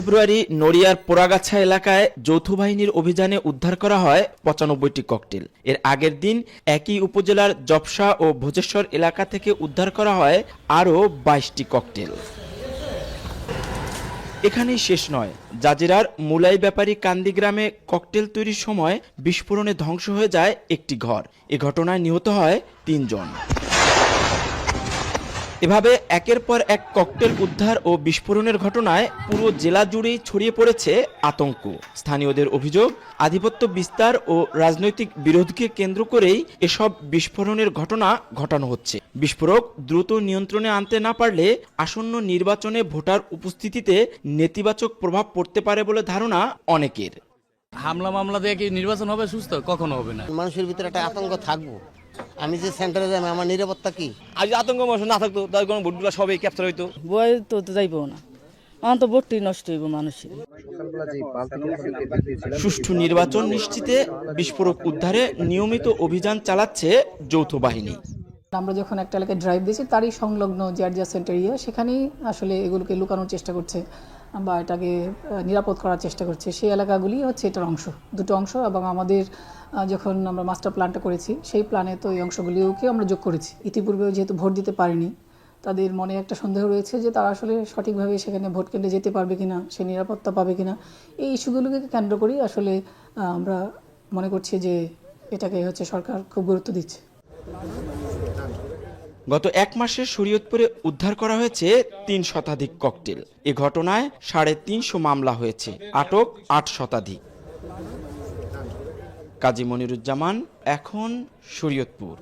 ফেব্রুয়ারি নড়িয়ার পোড়াগাছা এলাকায় যৌথ বাহিনীর অভিযানে উদ্ধার করা হয় ৯৫টি ককটেল। এর আগের দিন একই উপজেলার জবসা ও ভোজেশ্বর এলাকা থেকে উদ্ধার করা হয় আরও ২২টি ককটেল। এখানেই শেষ নয়, জাজিরার মুলাই ব্যাপারী কান্দি গ্রামে ককটেল তৈরির সময় বিস্ফোরণে ধ্বংস হয়ে যায় একটি ঘর। এ ঘটনায় নিহত হয় ৩ জন। এভাবে একের পর এক ককটেল উদ্ধার ও বিস্ফোরণের ঘটনায় পুরো জেলা জুড়েই ছড়িয়ে পড়েছে আতঙ্ক। স্থানীয়দের অভিযোগ, আধিপত্য বিস্তার ও রাজনৈতিক বিরোধকে কেন্দ্র করেই এসব বিস্ফোরণের ঘটনা ঘটানো হচ্ছে। বিস্ফোরক দ্রুত নিয়ন্ত্রণে আনতে না পারলে আসন্ন নির্বাচনে ভোটার উপস্থিতিতে নেতিবাচক প্রভাব পড়তে পারে বলে ধারণা অনেকের। হামলা মামলা দিয়ে কি নির্বাচন হবে সুস্থ? কখনো হবে না। মানুষের ভিতরে একটা আতঙ্ক থাকবো। আমি যে সেন্টারে যাই, আমার নিরাপত্তা কি? আর যদি আতঙ্ক না থাকতো তাহলে কোনো ভোটগুলো সবই ক্যাপচার হইতো। বই তো যাইব না, আমার তো ভোটটি নষ্ট হইব মানুষের। সুষ্ঠু নির্বাচন নিশ্চিতে বিস্ফোরক উদ্ধারে নিয়মিত অভিযান চালাচ্ছে যৌথ বাহিনী। আমরা যখন একটা এলাকায় ড্রাইভ দিয়েছি, তারই সংলগ্ন যে অ্যাডজাসেন্ট এরিয়া, সেখানেই আসলে এগুলোকে লুকানোর চেষ্টা করছে বা এটাকে নিরাপদ করার চেষ্টা করছে। সেই এলাকাগুলি হচ্ছে এটার অংশ, দুটো অংশ। এবং আমাদের যখন আমরা মাস্টার প্ল্যানটা করেছি, সেই প্ল্যানে তো এই অংশগুলিওকে আমরা যোগ করেছি। ইতিপূর্বেও যেহেতু ভোট দিতে পারেনি, তাদের মনে একটা সন্দেহ রয়েছে যে তারা আসলে সঠিকভাবে সেখানে ভোট কেন্দ্রে যেতে পারবে কিনা, সে নিরাপত্তা পাবে কিনা। এই ইস্যুগুলোকে কেন্দ্র করেই আসলে আমরা মনে করছি যে এটাকে হচ্ছে সরকার খুব গুরুত্ব দিচ্ছে। গত এক মাসে শরীয়তপুরে উদ্ধার করা হয়েছে ৩ শতাধিক ককটেল। এ ঘটনায় ৩৫০ মামলা হয়েছে, আটক ৮ শতাধিক। কাজী মনিরুজ্জামান, এখন শরীয়তপুর।